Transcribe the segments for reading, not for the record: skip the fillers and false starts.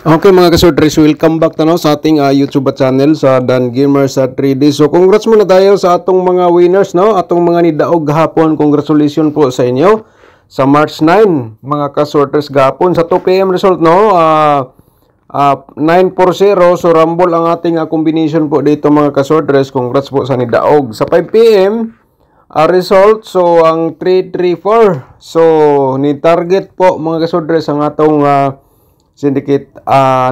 Okay mga kasortres, welcome back na sa ating YouTube channel sa Dan Gamer sa 3D. So congrats muna tayo sa atong mga winners, no? Atong mga nidaog gahapon. Congratulations po sa inyo sa March 9 mga kasortres gahapon sa 2 PM result, no? 9-0, so rumble ang ating combination po dito mga kasortres. Congrats po sa nidaog sa 5 PM result. So ang 3-3-4, so ni target po mga kasortres ang atong syndicate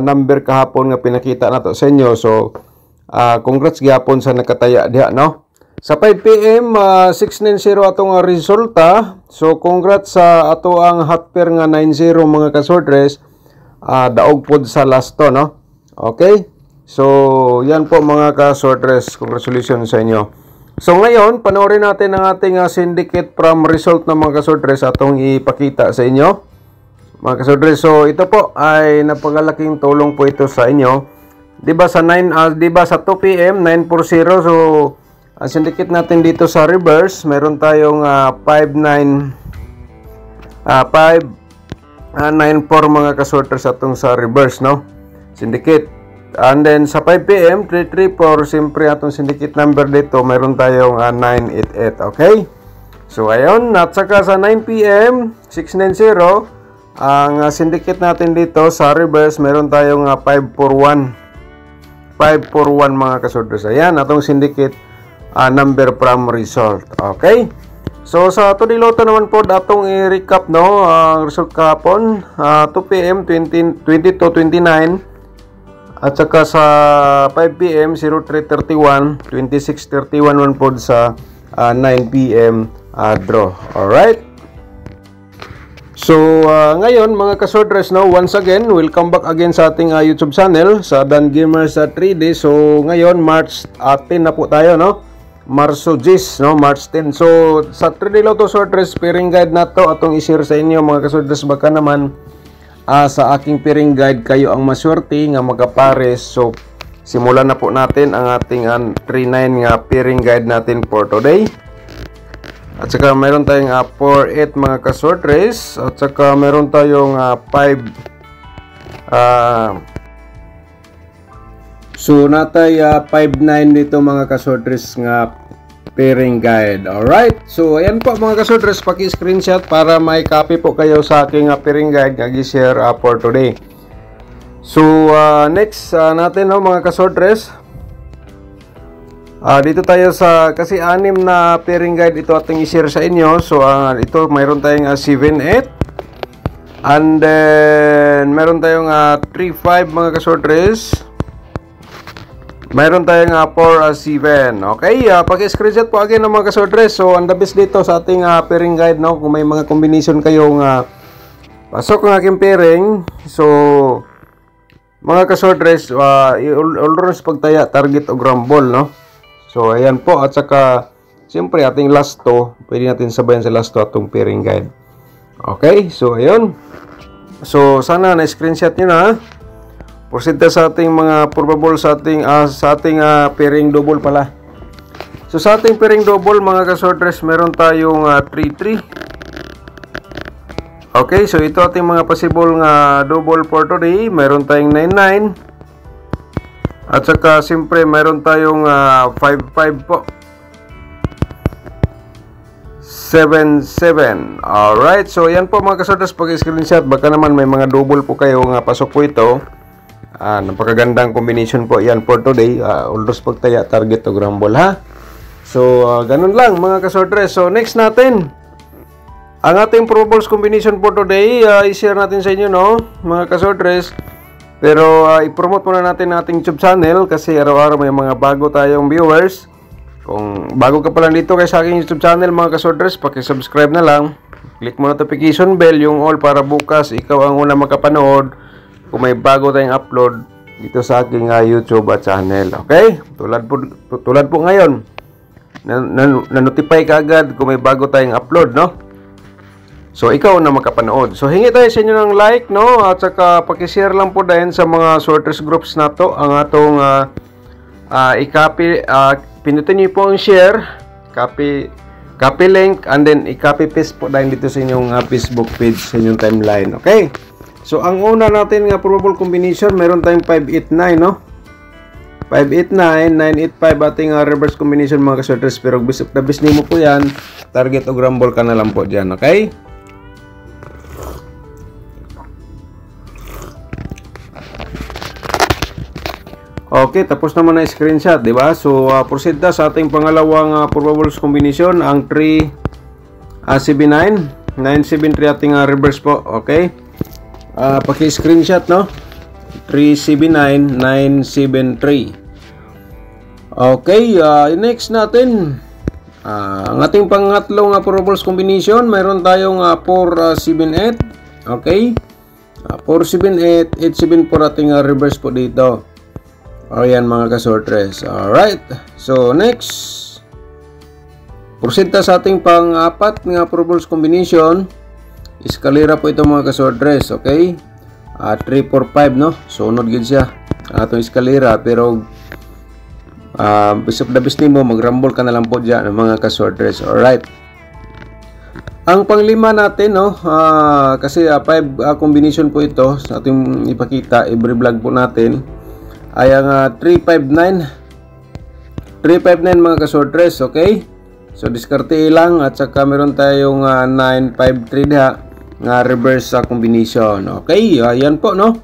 number kahapon nga pinakita nato sa inyo. So congrats gyapon sa nakataya diha, no? Sa 5 PM 690 atong resulta. So congrats sa ato ang hot pair nga 90 mga kasortres. Daog pod sa last to, no? Okay? So yan po mga kasortres, congratulations sa inyo. So ngayon panoorin natin ang ating syndicate from result na mga kasortres atong ipakita sa inyo mga kasortres. So ito po ay napakalaking tulong po ito sa inyo. 'Di ba sa 2 PM 940, so ang syndicate natin dito sa reverse, meron tayong 594 mga kasortres atong sa reverse, no? Syndicate. And then sa 5 PM 334, siyempre atong syndicate number dito, meron tayong 988, okay? So ayun, at saka sa 9 PM 690 ang syndicate natin dito sa reverse, meron tayong 541 mga kasortres. Ayan, atong syndicate number from result. Okay? So sa tudiloto naman po atong i-recap, no, result kahapon 2 PM 2229 at saka sa 5 PM 0331, 2631 man po sa 9 PM draw. Alright? So ngayon mga kasortres, no, once again welcome back again sa ating YouTube channel sa Dan Gamer sa 3D. So ngayon March 10 na po tayo, no? Marso 10, no? March 10. So sa 3D Lotto Sortres pairing guide na to atong i-share sa inyo mga kasortres. Baka naman sa aking pairing guide kayo ang maswerte nga magapares. So simulan na po natin ang ating 39 nga pairing guide natin for today. At saka meron tayong 4-8 mga kasortres. At saka meron tayong 5 so natay 5-9 dito mga kasortres nga pairing guide. Alright, so ayan po mga kasortres, paki-screenshot para may copy po kayo sa aking pairing guide nga i-share for today. So next natin, no, mga kasortres, dito tayo sa, kasi 6 na pairing guide ito ating i-share sa inyo. So ito mayroon tayong 7-8, and then meron tayong 3-5 mga kasortres, mayroon tayong 4-7. Okay, paki-screenshot po again ng mga kasortres. So ang the best dito sa ating pairing guide, no, kung may mga combination kayong pasok ng aking pairing. So mga kasortres, always pagtaya target o grumble, no? So ayan po, at saka siyempre ating last to, pwede natin sabayan sa last to atong pairing guide. Okay, so ayun. So sana na-screenshot nyo na. Proceed sa ating mga probable sa ating pairing double pala. So sa ating pairing double mga kasortres, meron tayong 3-3. Okay, so ito ating mga possible nga double for today. Meron tayong 9-9. At saka siyempre mayroon tayong 5-5 po, 7-7. Alright, so yan po mga kasortres, pag-screenshot. Baka naman may mga double po kayo nga pasok po ito. Napakagandang combination po yan for today. Aldos pagtaya target to grumble, ha. So ganun lang mga kasortres. So next natin ang ating probables combination for today. I-share natin sa inyo, no, mga kasortres. Pero i-promote muna natin ang ating YouTube channel kasi araw-araw may mga bago tayong viewers. Kung bago ka pa lang dito kay sa aking YouTube channel mga kasortres, paki-subscribe na lang. Click mo notification bell, yung all, para bukas ikaw ang unang makapanood kung may bago tayong upload dito sa aking YouTube channel. Okay? Tulad po ngayon, na-notify ka agad kung may bago tayong upload, no? So ikaw na makapanood. So hingi tayo sa inyo ng like, no, at saka paki-share lang po dahil sa mga sorters groups na to ang atong i-copy. Pinutin niyo po ang share, copy link, and then i-copy paste po dahil dito sa inyong Facebook page, sa inyong timeline. Okay? So ang una natin nga probable combination, meron tayong 589, no? 589, 985 ating reverse combination mga kasorters. Pero bisip na bis nimo po yan, target o rumble ka na lang po dyan, okay? Okay, tapos naman na screenshot, di ba? So, proceed na sa ating pangalawang probable combination, ang 379, 973 ating reverse po, okay? Paki-screenshot, no? 379, 973. Okay, next natin, ang ating pangatlong probable combination, mayroon tayong 478, okay? 478, 874 ating reverse po dito. Ayan mga kasortres. Alright. So next, proceed ta sa ating pang-apat nga probable combination. Eskalera po ito mga kasortres. Okay. 3, 4, 5 no. Sunod gid siya. Atong eskalera pero bisop na bis nimo mag-rumble ka na lang po diyan mga kasortres. Alright. Ang panglima natin no, kasi 5 combination po ito sa ating ipakita every vlog po natin. Ay ang 359 mga kasortres, okay? So diskarte lang at saka meron tayong 953 diha nga reverse sa combination. Okay, ayan po no.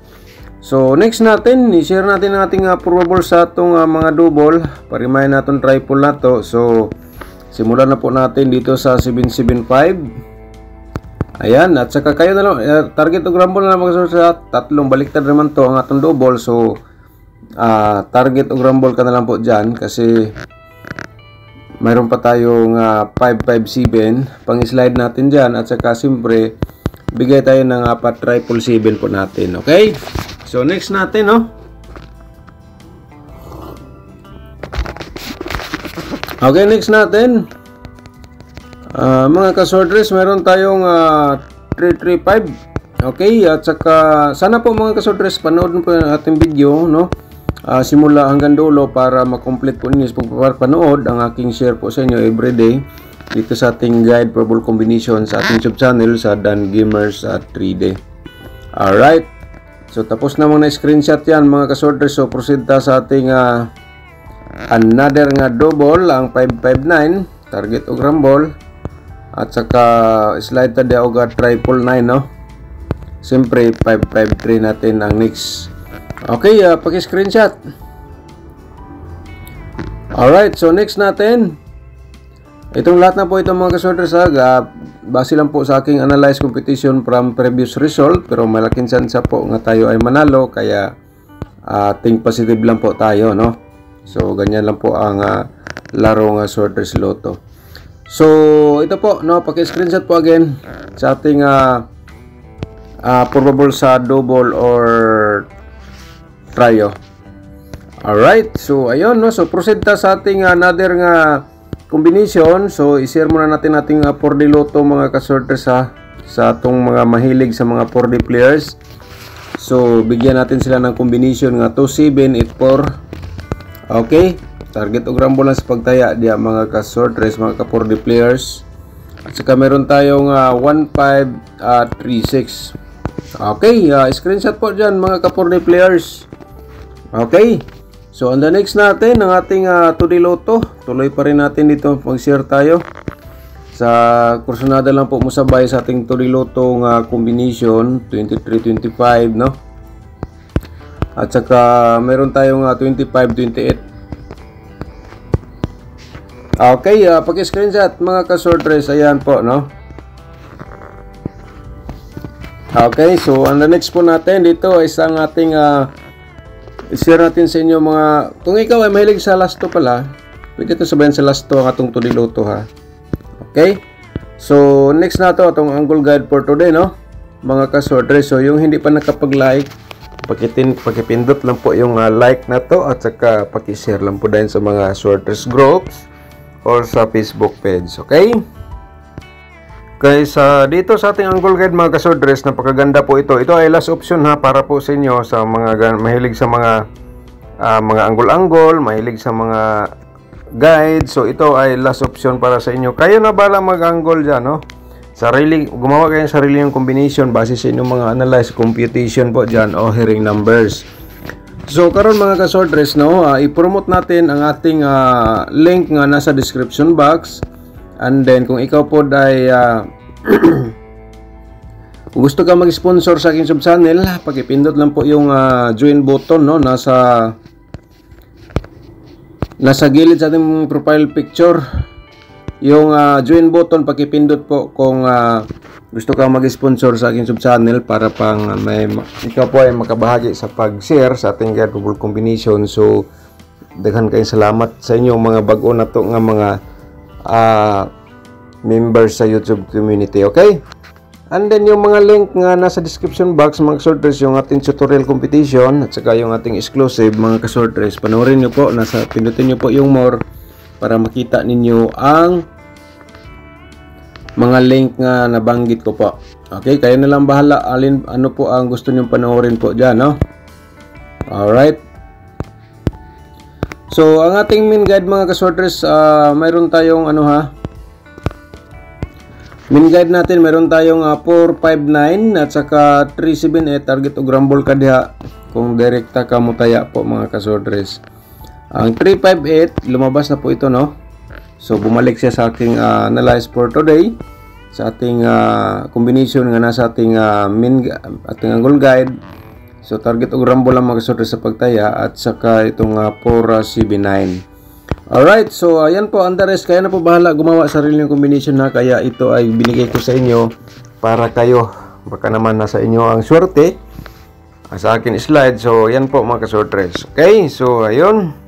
So next natin, i-share natin ang ating probable sa atong mga double, parimay naton triple na to. So simulan na po natin dito sa 775. Ayan, at saka kayo na lang target og rumble na mga kasortres, tatlong baliktad naman to ang atong double. So target o rumble ka na lang po dyan kasi mayroon pa tayong 557 pang slide natin dyan at saka siyempre bigay tayo ng 777 po natin, okay? So next natin no, okay, next natin mga kasortres, mayroon tayong 335, okay? At saka sana po mga kasortres panood po yung ating video no, simula hanggang dulo para makomplete po ninyo sa panood ang aking share po sa inyo everyday dito sa ating guide probable combination sa ating YouTube channel sa Dan Gamers 3D. Alright, so tapos na mga screenshot yan mga kasorters. So proceed ta sa ating another nga double, ang 559 target og rumble at saka slide ta dia og triple 9 no. Siyempre 553 natin ang next. Okay, paki-screenshot. Alright, so next natin. Itong lahat na po itong mga kasorters base lang po sa aking analyze competition from previous result. Pero malaking chance po nga tayo ay manalo. Kaya think positive lang po tayo, no? So, ganyan lang po ang laro nga sorters loto. So, ito po, no? Paki-screenshot po again sa ating probable sa double or trio. Alright, so ayun no, so proceed ta sa ating another nga combination. So i-share muna natin ating 4D Lotto mga kasorters sa atong mga mahilig sa mga 4D players. So bigyan natin sila ng combination nga 2784. Okay, target og rumble lang sa pagtaya diya mga kasorters, mga 4D players. At saka meron tayong 1536. Okay, screenshot po dyan mga 4D players. Okay, so on the next natin ang ating 2D Lotto. Tuloy pa rin natin dito, mag-share tayo sa kursunada lang po mo sabay sa ating 2D Lotto nga combination 2325 no. At saka meron tayong 2528. Okay, paki-screenshot mga ka-sorters, ayan po no. Okay, so on the next po natin dito ay isang ating i-share natin sa inyo mga, kung ikaw ay mahilig sa lasto pala, pwede ito sabayan sa lasto ang atong 2D Lotto ha. Okay, so next na to atong angle guide for today no mga ka-sorters. So yung hindi pa nakapag-like, pakipindot lang po yung like na to at saka paki-share lang po din sa mga sorters groups or sa Facebook page. Okay, kaya dito sa ating angle guide mga kasorters, napakaganda po ito. Ito ay last option ha, para po sa inyo sa mga mahilig sa mga angle-angle, mahilig sa mga guide. So ito ay last option para sa inyo. Kayo na bala mag-angle dyan no. gumawa kayo ng sarili yung combination base sa inyong mga analyze computation po dyan o hearing numbers. So karon mga ka-sortress, no, i-promote natin ang ating link nga nasa description box. And then kung ikaw po ay kung gusto ka mag-sponsor sa aking sub-channel, pakipindot lang po yung join button, no, nasa gilid sa ating profile picture. Yung join button, pakipindot po kung gusto ka mag-sponsor sa aking sub-channel para pang ikaw po ay makabahagi sa pag-share sa ating guide bubble combination. So daghan kayong salamat sa inyo mga bago na to nga mga members sa YouTube community, okay? And then yung mga link nga nasa description box mga ka-sortress, yung ating tutorial competition at saka yung ating exclusive mga ka-sortress, panoorin nyo po, pindutin nyo po yung more para makita ninyo ang mga link nga nabanggit ko po. Okay, kayo na lang bahala ano po ang gusto nyo panoorin po dyan, no? Alright. So ang ating main guide mga ka-sortress, mayroon tayong main guide natin, meron tayong 459 at saka 378 target o grumble ka diha kung direkta ka mo taya po mga ka-sortress. Ang 358 lumabas na po ito, no? So bumalik siya sa ating analyze for today sa ating combination nga nasa ating ating angle guide. So target o grumble lang mga ka-sortress sa pagtaya at saka itong 479. Alright, so ayan po ang the rest, kaya na po bahala gumawa sarili ng combination na, kaya ito ay binigay ko sa inyo para kayo, baka naman nasa inyo ang swerte sa akin slide. So ayan po mga ka-sortress. Okay, so ayun.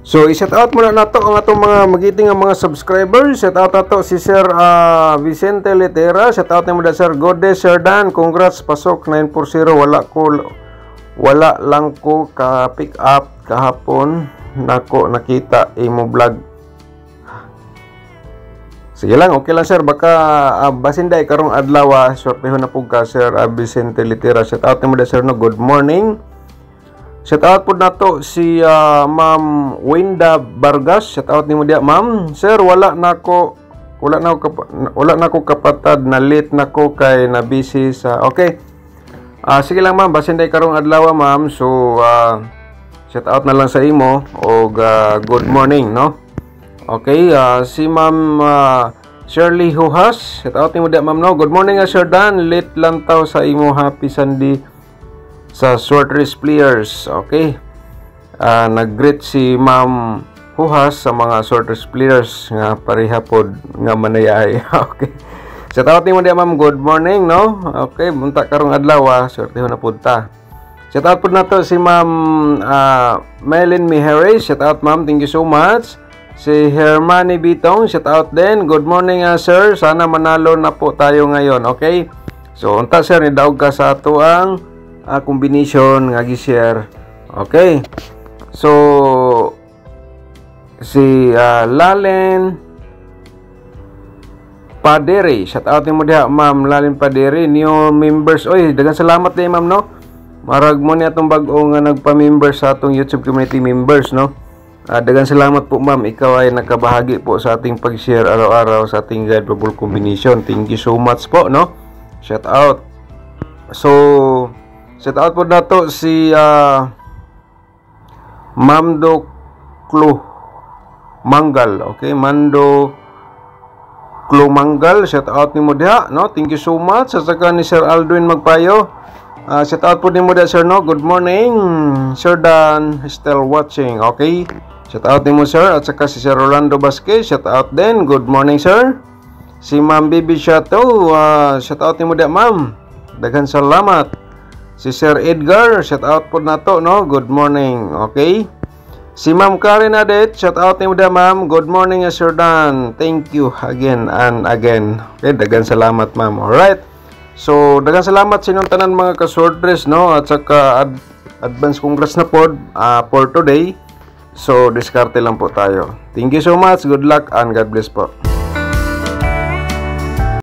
So i-shout out muna nato ang atong mga magiting ang mga subscribers. Shout out nato si Sir Vicente Litera. Shout out nimo da Sir Godes, Sir Dan, congrats pasok 940. Wala lang ko ka pick up kahapon, nako nakita imo vlog. Sige lang, okay lang sir, baka basin day karong adlaw sortehon na pug ka Sir Vicente Litera. Shout out nimo da sir, no, good morning. Shout out po nato si Ma'am Winda Vargas. Shout out nimo dia ma'am. Sir, wala nako kapatad, na late nako kay na busy sa okay. Sige lang ma'am, basin day karong adlaw ma'am. So shout out na lang sa imo og good morning, no? Okay, si Ma'am Shirley Huhas, shout out nimo dia ma'am, no? Good morning Sir Dan, late lang taw sa imo, happy Sunday sa sortress players. Okay, nag-greet si Ma'am Huhas sa mga sortress players nga pareha pod nga manayay. Okay, shout out nimo dia ma'am, good morning, no? Okay, munta karong adlaw sortehon na pud ta. Shout out po na to si Ma'am Melin Miheres. Shout out ma'am, thank you so much. Si Hermani Bitong, shout out din. Good morning sir, sana manalo na po tayo ngayon. Okay, so unta sir, nidaog ka sa ato ang combination nga gi-share. Okay, so si Lalen Padere, shout out mo diha ma'am Lalen Padere, new members. Oy, daghang salamat din ma'am, no? Marag mo ni atong bag-o nga nagpa-member sa atong YouTube community members, no? Daghang salamat po ma'am, ikaw ay nakabahagi po sa ating pag-share araw-araw sa ating guide bubble combination. Thank you so much po, no? Shout out. So shout out po nato si Mando Klo Manggal. Okay, Mando Klo Manggal, shout out nimo diha, no? Thank you so much. Sa saka ni Sir Aldwin Magpayo, shout out po din mo da sir, no? Good morning Sir Dan, still watching. Okay, shout out din mo sir. At saka si Sir Rolando Vasquez, shout out din, good morning sir. Si Ma'am Bibi Chateau, shout out din mo da ma'am, daghan salamat. Si Sir Edgar, shout out po na to, no? Good morning. Okay, si Ma'am Karen Adet, shout out din mo da ma'am, good morning Sir Dan, thank you again and again. Okay, daghan salamat ma'am. Alright, so daghang salamat sa inyong tanan mga ka-sortress, no? At saka advance congrats na pod for today. So diskarte lang po tayo. Thank you so much, good luck and God bless po.